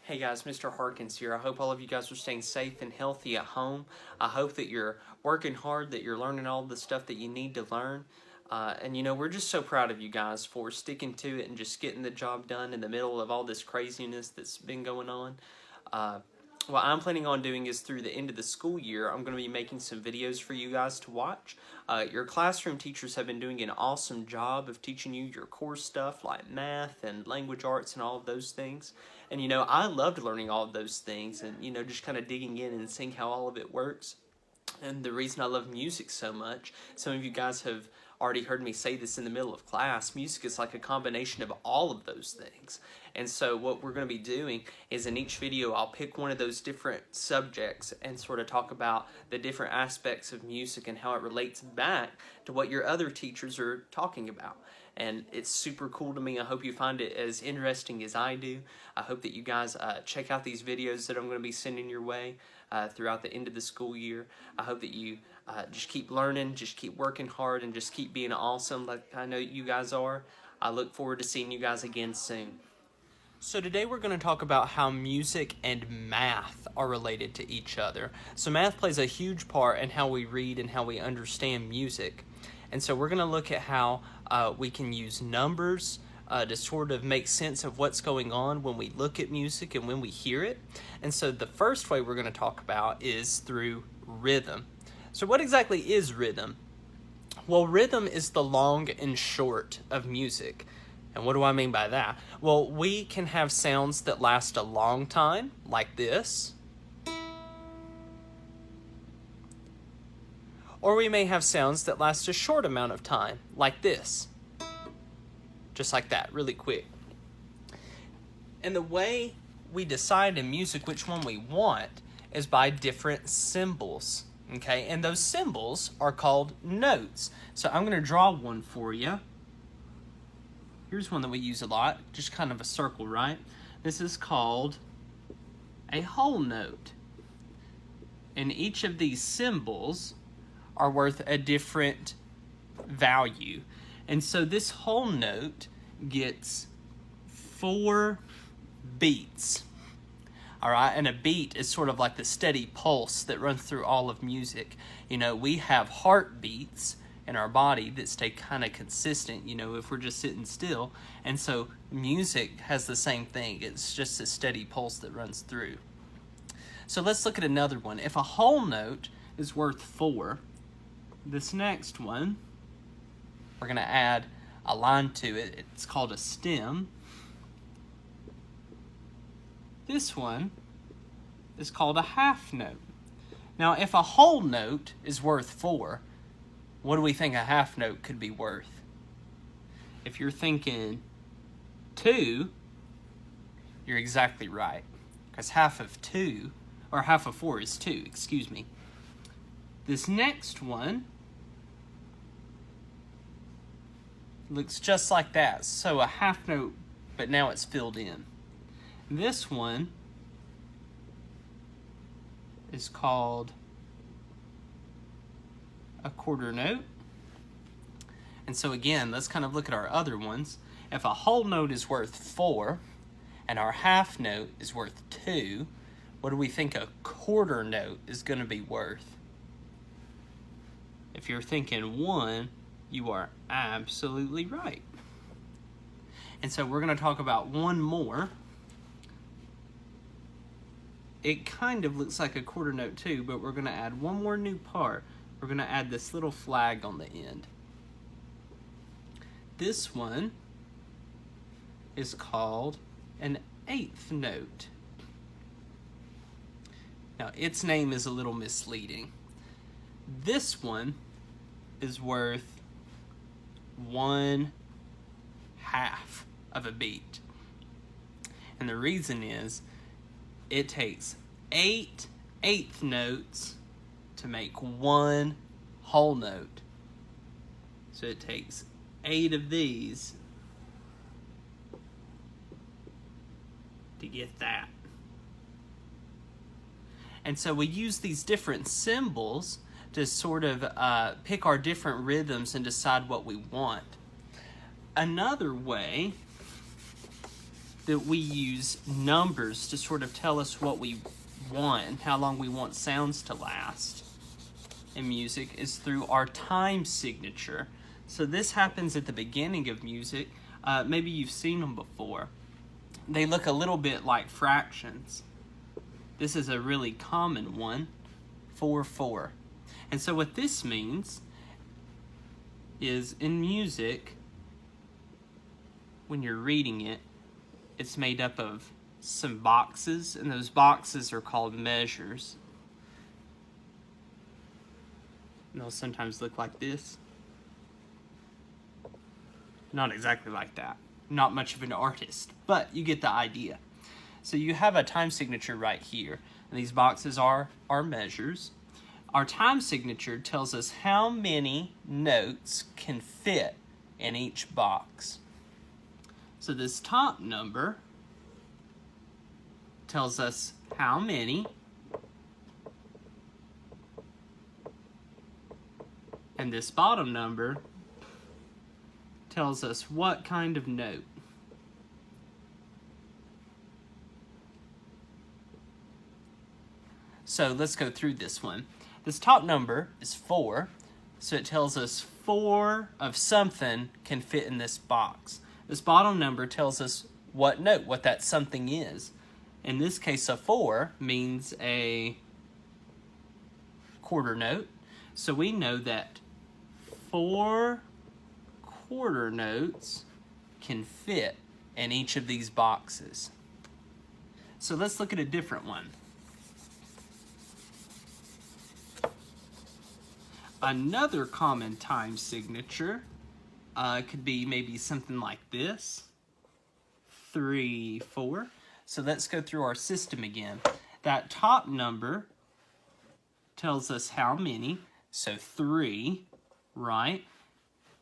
Hey guys, Mr. Harkins here. I hope all of you guys are staying safe and healthy at home. I hope that you're working hard, that you're learning all the stuff that you need to learn. And you know, we're just so proud of you guys for sticking to it and just getting the job done in the middle of all this craziness that's been going on. What I'm planning on doing is through the end of the school year, I'm going to be making some videos for you guys to watch. Your classroom teachers have been doing an awesome job of teaching you your core stuff like math and language arts and all of those things. And you know, I loved learning all of those things and you know, just kind of digging in and seeing how all of it works. And the reason I love music so much, some of you guys have already heard me say this in the middle of class, music is like a combination of all of those things. And so what we're going to be doing is in each video I'll pick one of those different subjects and sort of talk about the different aspects of music and how it relates back to what your other teachers are talking about. And it's super cool to me. I hope you find it as interesting as I do. I hope that you guys check out these videos that I'm going to be sending your way throughout the end of the school year. I hope that you just keep learning, just keep working hard, and just keep being awesome like I know you guys are. I look forward to seeing you guys again soon. So today we're going to talk about how music and math are related to each other. So math plays a huge part in how we read and how we understand music. And so we're going to look at how we can use numbers to sort of make sense of what's going on when we look at music and when we hear it. And so the first way we're going to talk about is through rhythm. So what exactly is rhythm? Well, rhythm is the long and short of music. And what do I mean by that? Well, we can have sounds that last a long time, like this. Or we may have sounds that last a short amount of time, like this. Just like that, really quick. And the way we decide in music which one we want is by different symbols, okay? And those symbols are called notes. So I'm going to draw one for you. Here's one that we use a lot, just kind of a circle, right? This is called a whole note. And each of these symbols are worth a different value. And so this whole note gets 4 beats. All right, and a beat is sort of like the steady pulse that runs through all of music. You know, we have heartbeats in our body that stay kind of consistent, you know, if we're just sitting still. And so music has the same thing. It's just a steady pulse that runs through. So let's look at another one. If a whole note is worth 4, this next one, we're going to add a line to it. It's called a stem. This one is called a half note. Now, if a whole note is worth 4, what do we think a half note could be worth? If you're thinking 2, you're exactly right. Because half of 2, or half of 4 is 2, excuse me. This next one looks just like that. So a half note, but now it's filled in. This one is called a quarter note. And so again, let's kind of look at our other ones. If a whole note is worth 4 and our half note is worth 2, what do we think a quarter note is going to be worth? If you're thinking 1, you are absolutely right. And so we're going to talk about one more. It kind of looks like a quarter note too, but we're going to add one more new part. We're going to add this little flag on the end. This one is called an 8th note. Now, its name is a little misleading. This one is worth 1/2 of a beat. And the reason is it takes 8 eighth notes to make 1 whole note. So it takes 8 of these to get that. And so we use these different symbols to sort of pick our different rhythms and decide what we want. Another way that we use numbers to sort of tell us what we want and how long we want sounds to last in music is through our time signature. So this happens at the beginning of music. Maybe you've seen them before. They look a little bit like fractions. This is a really common one, 4/4. And so what this means is in music, when you're reading it, it's made up of some boxes, and those boxes are called measures. And they'll sometimes look like this. Not exactly like that. Not much of an artist, but you get the idea. So you have a time signature right here, and these boxes are our measures. Our time signature tells us how many notes can fit in each box. So this top number tells us how many, and this bottom number tells us what kind of note. So let's go through this one. This top number is 4, so it tells us 4 of something can fit in this box. This bottom number tells us what note, what that something is. In this case, a 4 means a quarter note. So we know that 4 quarter notes can fit in each of these boxes. So let's look at a different one. Another common time signature could be maybe something like this, 3/4. So let's go through our system again. That top number tells us how many, so 3, right?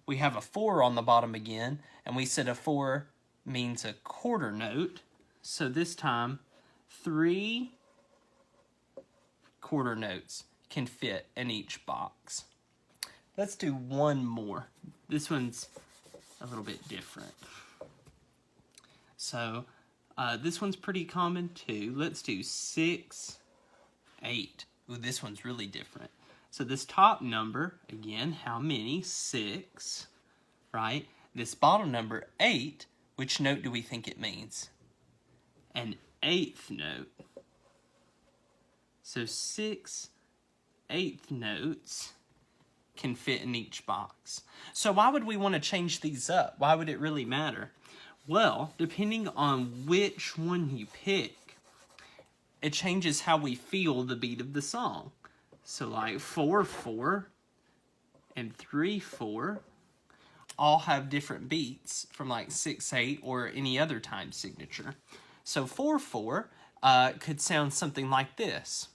We have a 4 on the bottom again, and we said a 4 means a quarter note. So this time, 3 quarter notes can fit in each box. Let's do one more. This one's a little bit different. So this one's pretty common too. Let's do 6, 8. Ooh, this one's really different. So this top number, again, how many? 6, right? This bottom number, 8, which note do we think it means? An 8th note. So 6 8th notes can fit in each box. So why would we want to change these up? Why would it really matter? Well, depending on which one you pick, it changes how we feel the beat of the song. So like 4/4 and 3/4 all have different beats from like 6/8 or any other time signature. So 4/4 could sound something like this.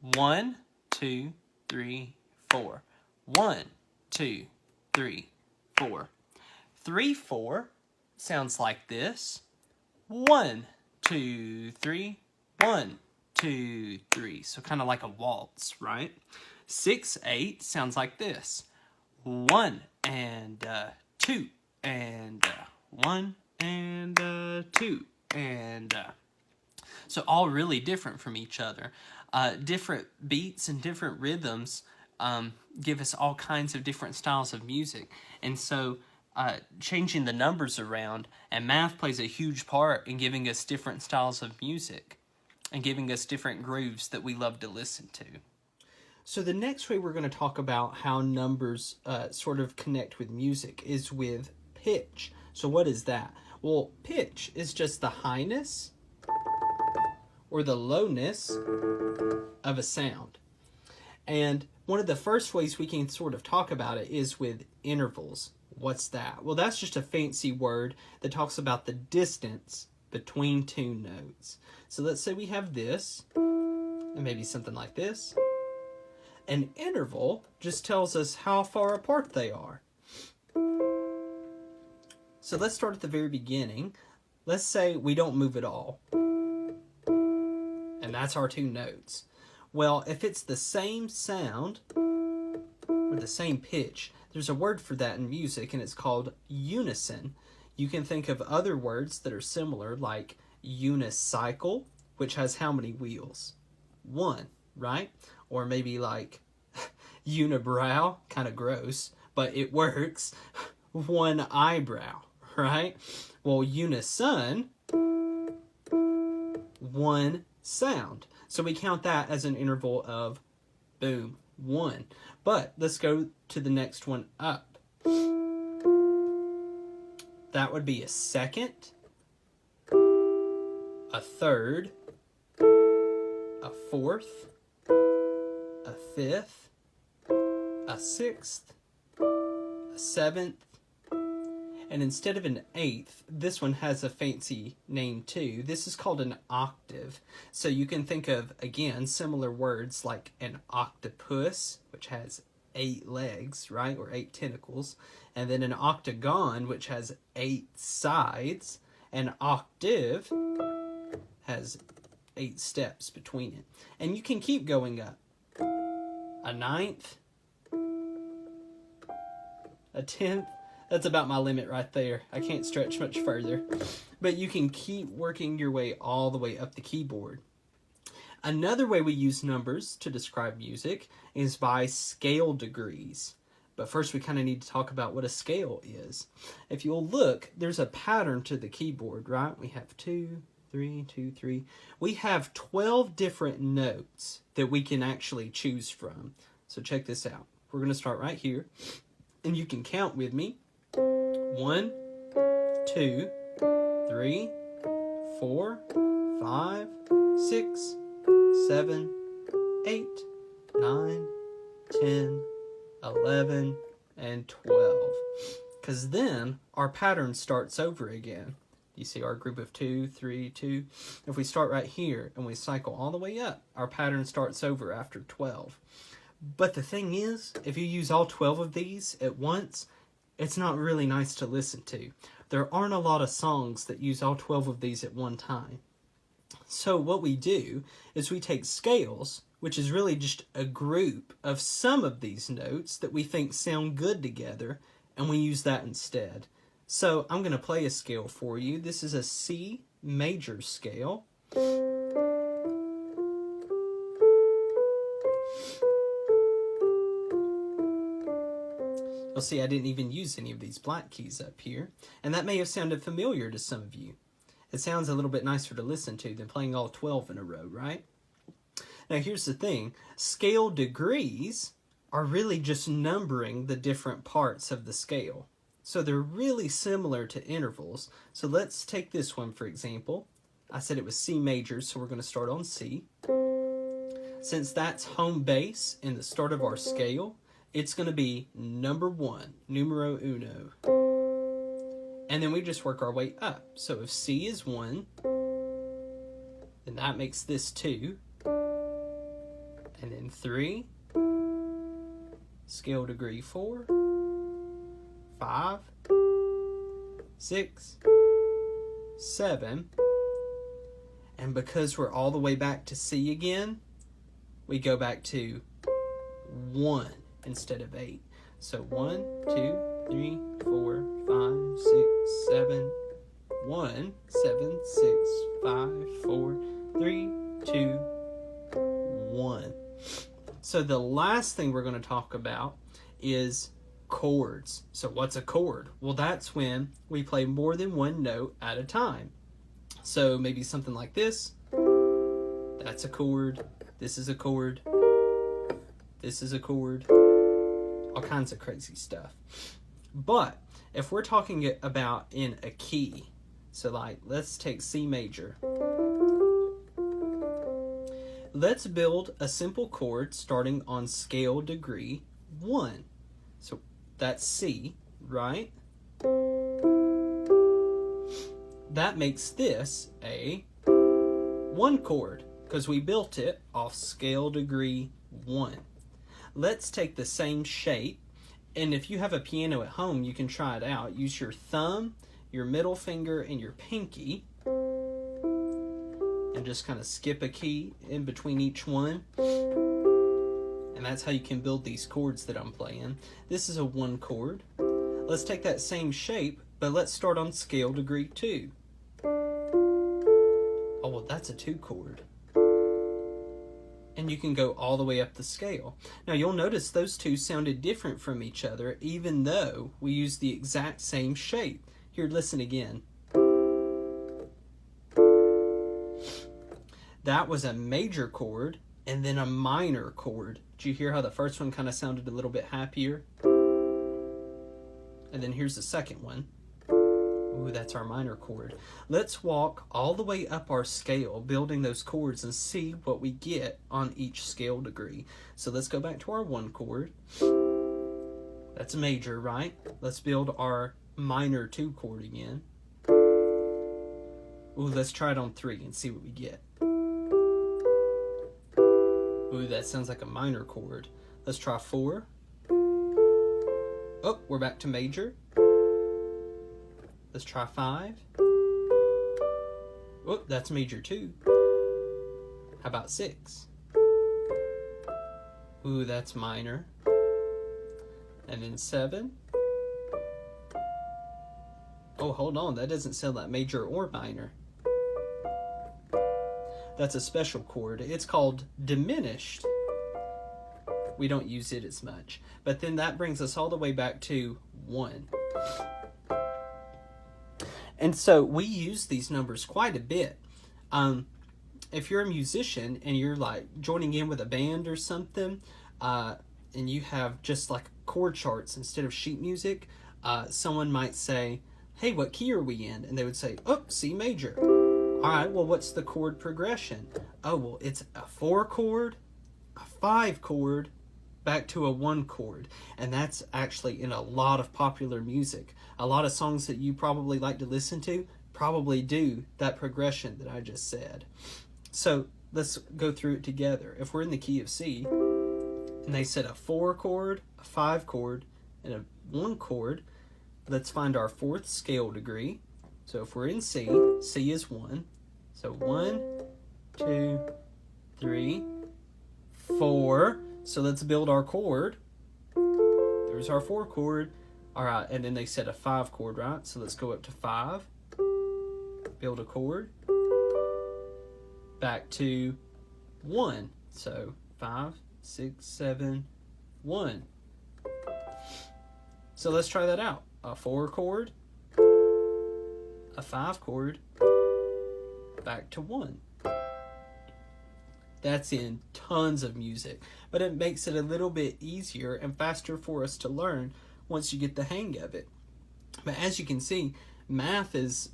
1, 2, 3, 4. 1, 2, 3, 4. 3/4 sounds like this. 1, 2, 3. 1, 2, 3. So kind of like a waltz, right? 6/8 sounds like this. 1 and 2 and 1 and 2 and so all really different from each other. Different beats and different rhythms give us all kinds of different styles of music. And so changing the numbers around, and math plays a huge part in giving us different styles of music and giving us different grooves that we love to listen to. So the next way we're going to talk about how numbers sort of connect with music is with pitch. So what is that? Well, pitch is just the highness or the lowness of a sound. And one of the first ways we can sort of talk about it is with intervals. What's that? Well, that's just a fancy word that talks about the distance between two notes. So let's say we have this, and maybe something like this. An interval just tells us how far apart they are. So let's start at the very beginning. Let's say we don't move at all. And that's our two notes. Well, if it's the same sound, or the same pitch, there's a word for that in music, and it's called unison. You can think of other words that are similar, like unicycle, which has how many wheels? 1, right? Or maybe like unibrow, kind of gross, but it works. 1 eyebrow, right? Well, unison, 1 sound. So we count that as an interval of, boom, 1. But let's go to the next one up. That would be a second, a third, a fourth, a fifth, a sixth, a seventh, and instead of an eighth, this one has a fancy name too. This is called an octave. So you can think of, again, similar words like an octopus, which has 8 legs, right? Or 8 tentacles. And then an octagon, which has 8 sides. An octave has 8 steps between it. And you can keep going up. A ninth, a 10th. That's about my limit right there. I can't stretch much further. But you can keep working your way all the way up the keyboard. Another way we use numbers to describe music is by scale degrees. But first we kind of need to talk about what a scale is. If you'll look, there's a pattern to the keyboard, right? We have 2, 3, 2, 3. We have 12 different notes that we can actually choose from. So check this out. We're going to start right here. And you can count with me. 1, 2, 3, 4, 5, 6, 7, 8, 9, 10, 11, and 12. Because then our pattern starts over again. You see our group of 2, 3, 2. If we start right here and we cycle all the way up, our pattern starts over after 12. But the thing is, if you use all 12 of these at once, it's not really nice to listen to. There aren't a lot of songs that use all 12 of these at one time. So what we do is we take scales, which is really just a group of some of these notes that we think sound good together, and we use that instead. So I'm going to play a scale for you. This is a C major scale. You'll see I didn't even use any of these black keys up here, and that may have sounded familiar to some of you. It sounds a little bit nicer to listen to than playing all 12 in a row, right? Now here's the thing, scale degrees are really just numbering the different parts of the scale. So they're really similar to intervals. So let's take this one for example. I said it was C major, so we're going to start on C. Since that's home base in the start of our scale, it's going to be number 1, numero uno. And then we just work our way up. So if C is 1, then that makes this 2. And then 3, scale degree 4, 5, 6, 7. And because we're all the way back to C again, we go back to 1 instead of 8. So 1, 2, 3, 4, 5, 6, 7, 1, 7, 6, 5, 4, 3, 2, 1. So the last thing we're going to talk about is chords. So what's a chord? Well, that's when we play more than one note at a time. So maybe something like this. That's a chord. This is a chord. This is a chord. All kinds of crazy stuff. But if we're talking about in a key, so like let's take C major. Let's build a simple chord starting on scale degree 1. So that's C, right? That makes this a 1 chord because we built it off scale degree 1. Let's take the same shape, and if you have a piano at home, you can try it out. Use your thumb, your middle finger, and your pinky, and just kind of skip a key in between each one. And that's how you can build these chords that I'm playing. This is a 1 chord. Let's take that same shape, But let's start on scale degree 2. Oh, well, that's a 2 chord. And you can go all the way up the scale. Now, you'll notice those two sounded different from each other, even though we used the exact same shape. Here, listen again. That was a major chord and then a minor chord. Did you hear how the first one kind of sounded a little bit happier? And then here's the second one. Ooh, that's our minor chord. Let's walk all the way up our scale, building those chords, and see what we get on each scale degree. So let's go back to our 1 chord. That's a major, right? Let's build our minor 2 chord again. Ooh, let's try it on 3 and see what we get. Ooh, that sounds like a minor chord. Let's try 4. Oh, we're back to major. Let's try 5. Oh, that's major 2. How about 6? Ooh, that's minor. And then 7. Oh, hold on, that doesn't sound like major or minor. That's a special chord. It's called diminished. We don't use it as much. But then that brings us all the way back to 1. And so we use these numbers quite a bit. If you're a musician and you're like joining in with a band or something, and you have just like chord charts instead of sheet music, someone might say, hey, what key are we in? And they would say, oh, C major. All right, well, what's the chord progression? Oh, well, it's a 4 chord, a 5 chord, back to a 1 chord. And that's actually in a lot of popular music. A lot of songs that you probably like to listen to probably do that progression that I just said. So let's go through it together. If we're in the key of C, and they said a 4 chord, a 5 chord, and a 1 chord, let's find our 4th scale degree. So if we're in C, C is 1. So 1, 2, 3, 4. So let's build our chord. There's our 4 chord. All right, and then they said a 5 chord, right? So let's go up to 5. Build a chord. Back to 1. So 5, 6, 7, 1. So let's try that out. A 4 chord, a 5 chord, back to 1. That's in tons of music, but it makes it a little bit easier and faster for us to learn once you get the hang of it. But as you can see, math is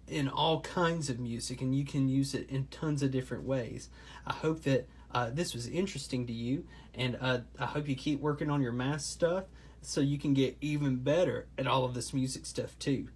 in all kinds of music, and you can use it in tons of different ways. I hope that this was interesting to you, and I hope you keep working on your math stuff so you can get even better at all of this music stuff too.